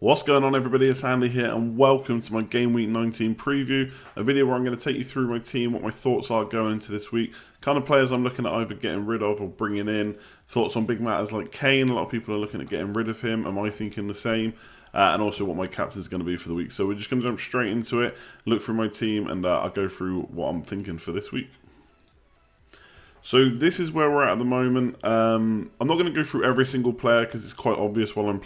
What's going on, everybody? It's Andy here and welcome to my Game Week 19 preview, a video where I'm going to take you through my team, what my thoughts are going into this week, kind of players I'm looking at either getting rid of or bringing in, thoughts on big matters like Kane. A lot of people are looking at getting rid of him. Am I thinking the same? And also what my captain is going to be for the week. So we're just going to jump straight into it, look through my team, and I'll go through what I'm thinking for this week. So this is where we're at the moment. I'm not going to go through every single player because it's quite obvious while I'm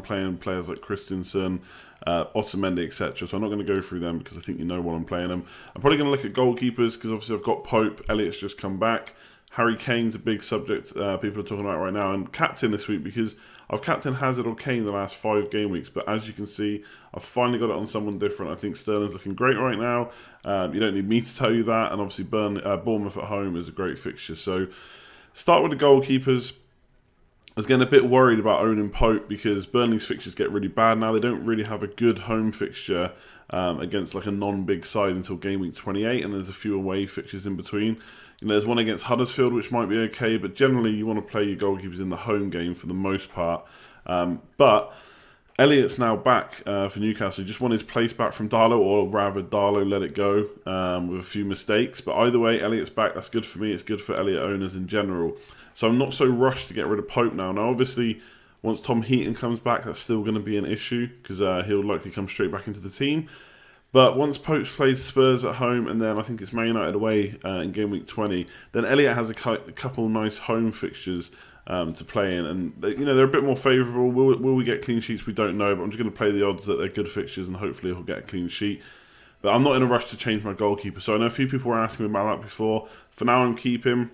playing players like Christensen, Otamendi, etc. So I'm not going to go through them because I think you know while I'm playing them. I'm probably going to look at goalkeepers because obviously I've got Pope, Elliott's just come back. Harry Kane's a big subject people are talking about right now, and captain this week because I've captained Hazard or Kane the last 5 game weeks, but as you can see, I've finally got it on someone different. I think Sterling's looking great right now. You don't need me to tell you that, and obviously Bournemouth at home is a great fixture. So start with the goalkeepers. I was getting a bit worried about owning Pope because Burnley's fixtures get really bad now. They don't really have a good home fixture against like a non-big side until game week 28, and there's a few away fixtures in between. You know, there's one against Huddersfield which might be okay, but generally you want to play your goalkeepers in the home game for the most part. But Elliott's now back for Newcastle. He just won his place back from Darlow, or rather Darlow let it go with a few mistakes. But either way, Elliott's back. That's good for me. It's good for Elliott owners in general. So I'm not so rushed to get rid of Pope now. Now, obviously, once Tom Heaton comes back, that's still going to be an issue because he'll likely come straight back into the team. But once Pope's played Spurs at home, and then I think it's Man United away in game week 20, then Elliott has a couple nice home fixtures to play in, and they're a bit more favourable. Will we get clean sheets? We don't know, but I'm just going to play the odds that they're good fixtures, and hopefully he'll get a clean sheet. But I'm not in a rush to change my goalkeeper, so I know a few people were asking me about that before. For now, I'm keeping.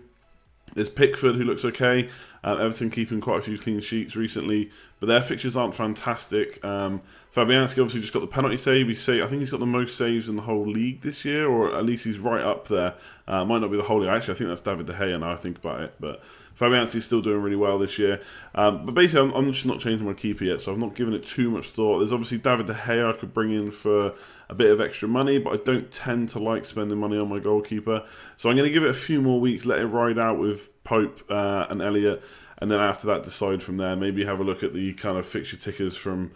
There's Pickford, who looks okay. Everton keeping quite a few clean sheets recently, but their fixtures aren't fantastic. Fabianski obviously just got the penalty save. I think he's got the most saves in the whole league this year, or at least he's right up there. Might not be the whole league. Actually, I think that's David De Gea now I think about it. But Fabianski's still doing really well this year. But basically, I'm just not changing my keeper yet, so I've not given it too much thought. There's obviously David De Gea I could bring in for a bit of extra money, but I don't tend to like spending money on my goalkeeper. So I'm going to give it a few more weeks, let it ride out with Pope and Elliott, and then after that decide from there. Maybe have a look at the kind of fixture tickers from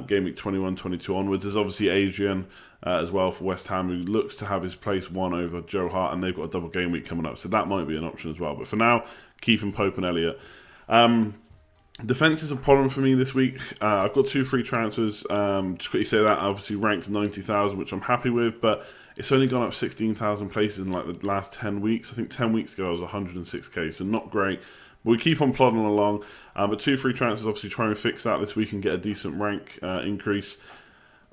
game week 21-22 onwards. There's obviously Adrian as well for West Ham, who looks to have his place won over Joe Hart, and they've got a double game week coming up, so that might be an option as well. But for now, keeping Pope and Elliott. Defence is a problem for me this week. I've got 2 free transfers. Just quickly say that, obviously ranked 90,000, which I'm happy with, but it's only gone up 16,000 places in like the last 10 weeks. I think 10 weeks ago I was 106k, so not great. But we keep on plodding along. But 2 free transfers, obviously try and fix that this week and get a decent rank increase.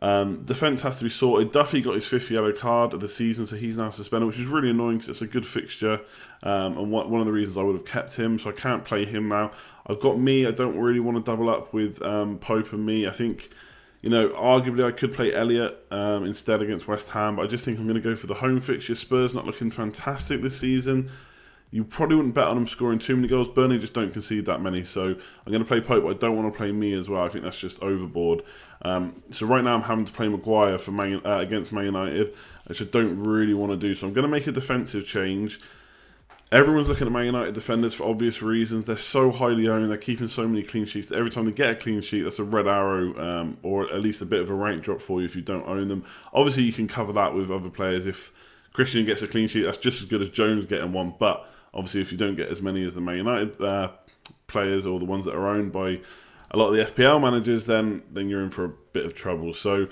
Defence has to be sorted. Duffy got his 5th yellow card of the season, so he's now suspended, which is really annoying because it's a good fixture. And one of the reasons I would have kept him, so I can't play him now. I've got me. I don't really want to double up with Pope and me. I think, arguably I could play Elliott instead against West Ham, but I just think I'm going to go for the home fixture. Spurs not looking fantastic this season. You probably wouldn't bet on them scoring too many goals. Burnley just don't concede that many, so I'm going to play Pope, but I don't want to play me as well. I think that's just overboard. So right now I'm having to play Maguire for against Man United, which I don't really want to do. So I'm going to make a defensive change. Everyone's looking at Man United defenders for obvious reasons. They're so highly owned. They're keeping so many clean sheets that every time they get a clean sheet, that's a red arrow, or at least a bit of a rank drop for you if you don't own them. Obviously, you can cover that with other players. If Christian gets a clean sheet, that's just as good as Jones getting one. But obviously, if you don't get as many as the Man United players or the ones that are owned by a lot of the FPL managers, then you're in for a bit of trouble. So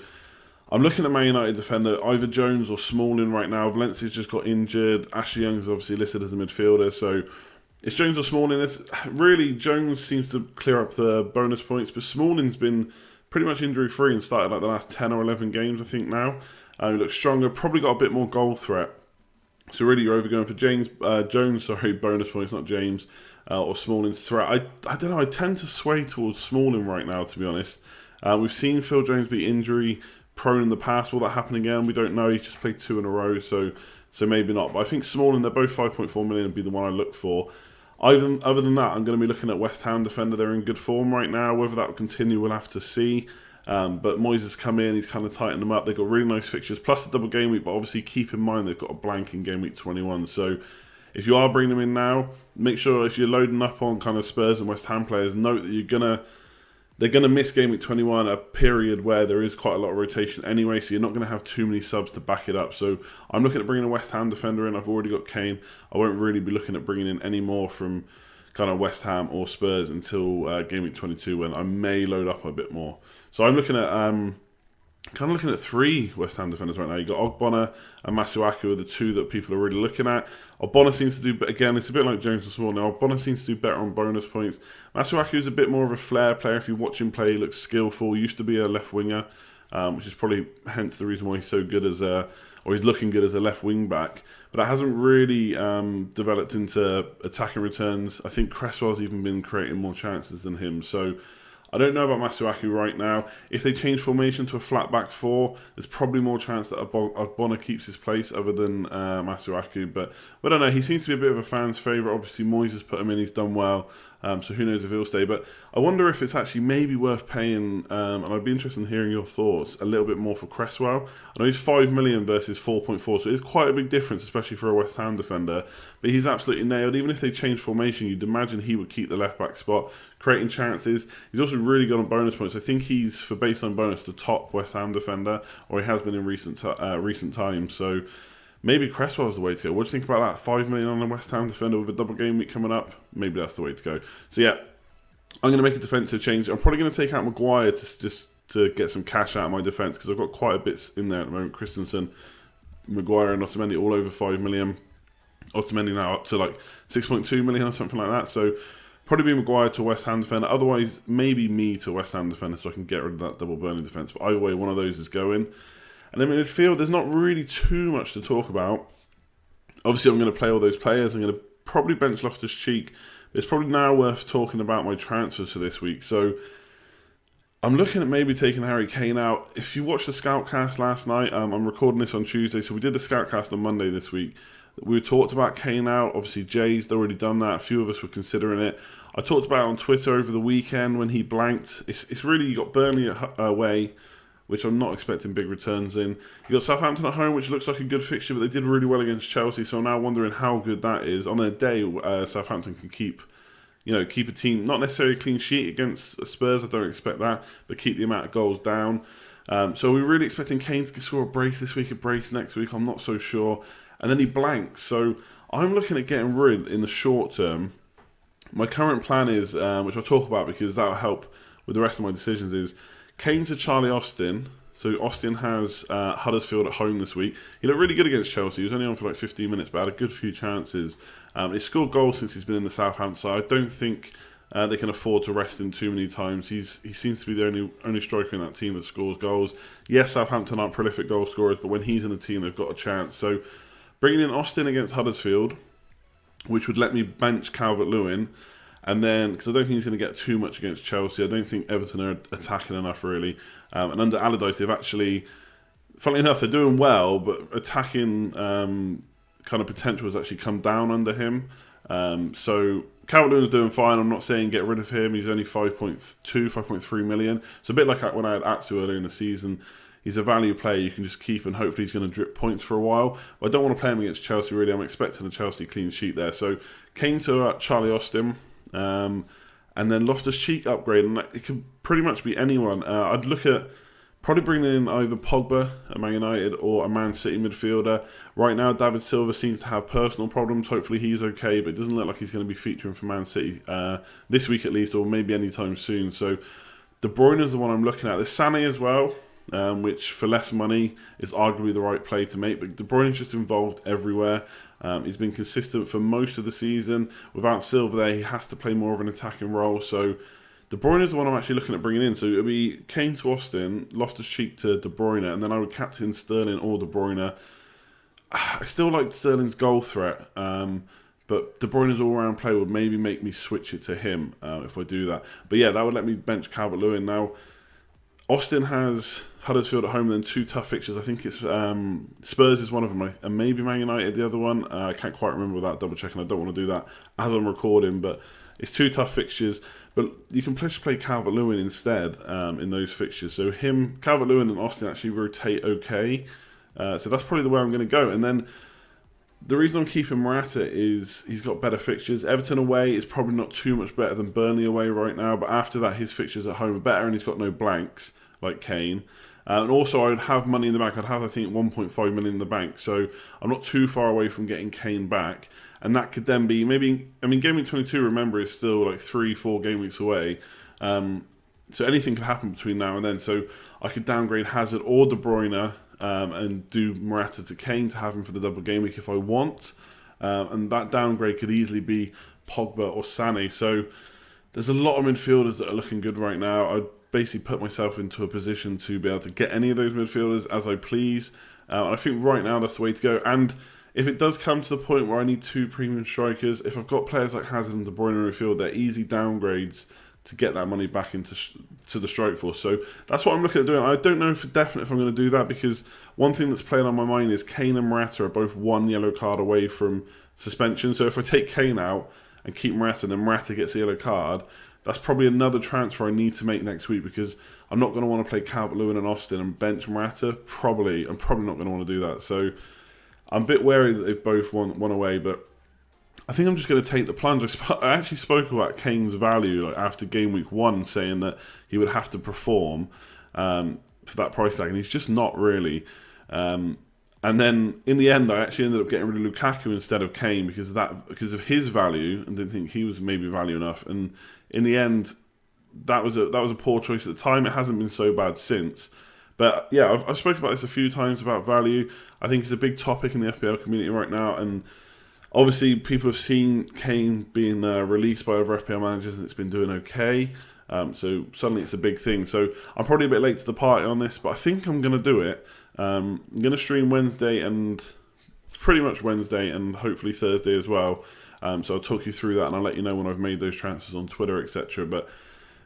I'm looking at Man United defender, either Jones or Smalling right now. Valencia's just got injured. Ashley Young's obviously listed as a midfielder, so it's Jones or Smalling. Really, Jones seems to clear up the bonus points, but Smalling's been pretty much injury-free and started like the last 10 or 11 games, I think, now. He looks stronger, probably got a bit more goal threat. So really, you're over going for Jones, bonus points, not James, or Smalling's threat. I don't know, I tend to sway towards Smalling right now, to be honest. We've seen Phil Jones be injury prone in the past. Will that happen again? We don't know. He's just played 2 in a row, so maybe not. But I think Smalling, they're both 5.4 million, would be the one I look for. Other than that, I'm going to be looking at West Ham defender. They're in good form right now. Whether that will continue, we'll have to see. But Moyes has come in, he's kind of tightened them up. They've got really nice fixtures, plus the double game week, but obviously keep in mind they've got a blank in game week 21. So if you are bringing them in now, make sure if you're loading up on kind of Spurs and West Ham players, note that you're going to They're going to miss Game Week 21, a period where there is quite a lot of rotation anyway, so you're not going to have too many subs to back it up. So I'm looking at bringing a West Ham defender in. I've already got Kane. I won't really be looking at bringing in any more from kind of West Ham or Spurs until Game Week 22, when I may load up a bit more. So I'm looking at three West Ham defenders right now. You've got Ogbonna and Masuaku are the two that people are really looking at. Ogbonna seems to do, again, it's a bit like James this morning. Ogbonna seems to do better on bonus points. Masuaku is a bit more of a flair player. If you watch him play, he looks skillful. Used to be a left winger, which is probably hence the reason why he's so good as or he's looking good as a left wing back. But it hasn't really developed into attacking returns. I think Cresswell's even been creating more chances than him. So I don't know about Masuaku right now. If they change formation to a flat back four, there's probably more chance that Ogbonna keeps his place other than Masuaku. But I don't know. He seems to be a bit of a fan's favourite. Obviously, Moyes has put him in. He's done well. So who knows if he'll stay. But I wonder if it's actually maybe worth paying, and I'd be interested in hearing your thoughts, a little bit more for Cresswell. I know he's 5 million versus 4.4, so it's quite a big difference, especially for a West Ham defender. But he's absolutely nailed. Even if they change formation, you'd imagine he would keep the left-back spot, creating chances. He's also really good on bonus points. I think he's, for baseline bonus, the top West Ham defender, or he has been in recent times. So maybe Cresswell's the way to go. What do you think about that? 5 million on a West Ham defender with a double game week coming up? Maybe that's the way to go. So yeah, I'm going to make a defensive change. I'm probably going to take out Maguire to get some cash out of my defence, because I've got quite a bit in there at the moment. Christensen, Maguire and Otamendi all over 5 million. Otamendi now up to like 6.2 million or something like that. So probably be Maguire to West Ham defender. Otherwise, maybe me to West Ham defender so I can get rid of that double burning defence. But either way, one of those is going. And then in midfield, there's not really too much to talk about. Obviously, I'm going to play all those players. I'm going to probably bench Loftus-Cheek. It's probably now worth talking about my transfers for this week. So I'm looking at maybe taking Harry Kane out. If you watched the Scoutcast last night, I'm recording this on Tuesday, so we did the Scoutcast on Monday this week. We talked about Kane out. Obviously, Jay's already done that. A few of us were considering it. I talked about it on Twitter over the weekend when he blanked. It's really, you got Burnley away, which I'm not expecting big returns in. You got Southampton at home, which looks like a good fixture, but they did really well against Chelsea, so I'm now wondering how good that is. On their day, Southampton can keep a team, not necessarily a clean sheet against Spurs, I don't expect that, but keep the amount of goals down. So we're really expecting Kane to score a brace this week, a brace next week, I'm not so sure. And then he blanks, so I'm looking at getting rid in the short term. My current plan is, which I'll talk about because that'll help with the rest of my decisions, is Kane to Charlie Austin. So Austin has Huddersfield at home this week. He looked really good against Chelsea. He was only on for like 15 minutes, but had a good few chances. He's scored goals since he's been in the Southampton side. I don't think they can afford to rest him too many times. He seems to be the only striker in that team that scores goals. Yes, Southampton aren't prolific goal scorers, but when he's in the team, they've got a chance. So bringing in Austin against Huddersfield, which would let me bench Calvert-Lewin. And then, because I don't think he's going to get too much against Chelsea. I don't think Everton are attacking enough, really. And under Allardyce, they've actually, funnily enough, they're doing well, but attacking kind of potential has actually come down under him. So Calvert-Lewin's doing fine. I'm not saying get rid of him. He's only 5.3 million. So a bit like when I had Atsu earlier in the season. He's a value player you can just keep, and hopefully he's going to drip points for a while. But I don't want to play him against Chelsea, really. I'm expecting a Chelsea clean sheet there. So Kane to Charlie Austin. And then Loftus-Cheek upgrade, and it could pretty much be anyone. I'd look at probably bringing in either Pogba at Man United or a Man City midfielder. Right now, David Silva seems to have personal problems. Hopefully he's okay, but it doesn't look like he's going to be featuring for Man City this week at least, or maybe anytime soon. So De Bruyne is the one I'm looking at. There's Sané as well, which for less money is arguably the right play to make, but De Bruyne is just involved everywhere. He's been consistent for most of the season. Without Silva there, he has to play more of an attacking role. So De Bruyne is the one I'm actually looking at bringing in. So it'll be Kane to Austin, Loftus-Cheek to De Bruyne, and then I would captain Sterling or De Bruyne. I still like Sterling's goal threat, but De Bruyne's all-round play would maybe make me switch it to him if I do that. But yeah, that would let me bench Calvert-Lewin. Now, Austin has Huddersfield at home, and then two tough fixtures. I think it's Spurs is one of them, and maybe Man United the other one. I can't quite remember without double checking. I don't want to do that as I'm recording, but it's two tough fixtures. But you can play Calvert-Lewin instead in those fixtures. So Calvert-Lewin and Austin actually rotate okay. So that's probably the way I'm going to go. And then The reason I'm keeping Morata is he's got better fixtures. Everton away is probably not too much better than Burnley away right now, but after that his fixtures at home are better and he's got no blanks like Kane. And also I would have money in the bank. I'd have, I think, 1.5 million in the bank, so I'm not too far away from getting Kane back. And that could then be maybe, I mean, Game Week 22, remember, is still like 3-4 game weeks away. So anything could happen between now and then. So I could downgrade Hazard or De Bruyne and do Morata to Kane to have him for the double game week if I want. And that downgrade could easily be Pogba or Sané. So there's a lot of midfielders that are looking good right now. I'd basically put myself into a position to be able to get any of those midfielders as I please. And I think right now that's the way to go. And if it does come to the point where I need 2 premium strikers, if I've got players like Hazard and De Bruyne in midfield, they're easy downgrades to get that money back into to the strike force. So that's what I'm looking at doing. I don't know for definite if I'm going to do that, because one thing that's playing on my mind is Kane and Morata are both 1 yellow card away from suspension. So if I take Kane out and keep Morata, and then Morata gets a yellow card, that's probably another transfer I need to make next week, because I'm not going to want to play Calvert-Lewin and Austin and bench Morata. I'm probably not going to want to do that. So I'm a bit wary that they've both won away, but I think I'm just going to take the plunge. I actually spoke about Kane's value after game week 1, saying that he would have to perform for that price tag, and he's just not really. And then in the end, I actually ended up getting rid of Lukaku instead of Kane because of his value, and didn't think he was maybe value enough. And in the end, that was a poor choice at the time. It hasn't been so bad since. But yeah, I've spoken about this a few times about value. I think it's a big topic in the FPL community right now, and obviously, people have seen Kane being released by other FPL managers, and it's been doing okay. So suddenly it's a big thing. So I'm probably a bit late to the party on this, but I think I'm going to do it. I'm going to stream Wednesday and pretty much Wednesday and hopefully Thursday as well. So I'll talk you through that, and I'll let you know when I've made those transfers on Twitter, etc. But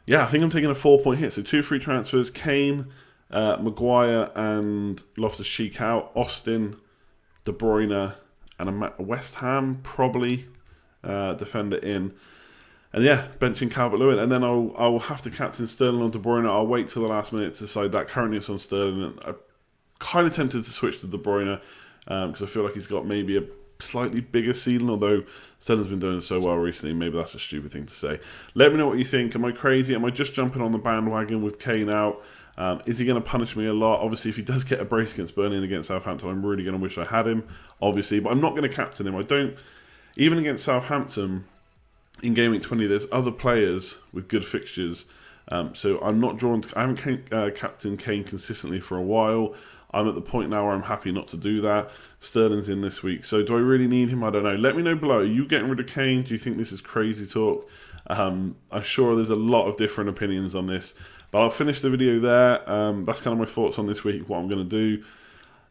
yeah, I think I'm taking a 4-point hit. So 2 free transfers: Kane, Maguire, and Loftus-Cheek out. Austin, De Bruyne, and a West Ham probably defender in. And yeah, benching Calvert-Lewin. And then I'll have to captain Sterling on De Bruyne. I'll wait till the last minute to decide that. Currently it's on Sterling. And I'm kind of tempted to switch to De Bruyne because I feel like he's got maybe a slightly bigger ceiling, although Sterling's been doing so well recently. Maybe that's a stupid thing to say. Let me know what you think. Am I crazy? Am I just jumping on the bandwagon with Kane out? Is he going to punish me a lot? Obviously, if he does get a brace against Burnley and against Southampton, I'm really going to wish I had him, obviously. But I'm not going to captain him. I don't... Even against Southampton, in Game Week 20, there's other players with good fixtures. So I'm not drawn to... I haven't captained Kane consistently for a while. I'm at the point now where I'm happy not to do that. Sterling's in this week. So do I really need him? I don't know. Let me know below. Are you getting rid of Kane? Do you think this is crazy talk? I'm sure there's a lot of different opinions on this. But I'll finish the video there. That's kind of my thoughts on this week, what I'm going to do.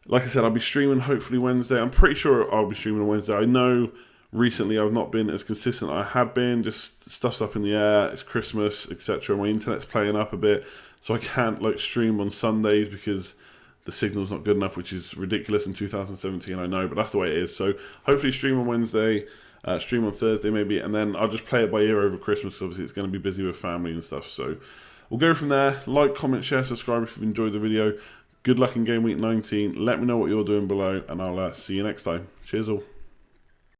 Like I said, I'll be streaming hopefully Wednesday. I'm pretty sure I'll be streaming on Wednesday. I know recently I've not been as consistent as I had been. Just stuff's up in the air. It's Christmas, etc. My internet's playing up a bit. So I can't stream on Sundays because the signal's not good enough, which is ridiculous in 2017, I know. But that's the way it is. So hopefully stream on Wednesday. Stream on Thursday maybe. And then I'll just play it by ear over Christmas because obviously it's going to be busy with family and stuff. So we'll go from there. Like, comment, share, subscribe if you've enjoyed the video. Good luck in Game Week 19. Let me know what you're doing below, and I'll see you next time. Cheers all.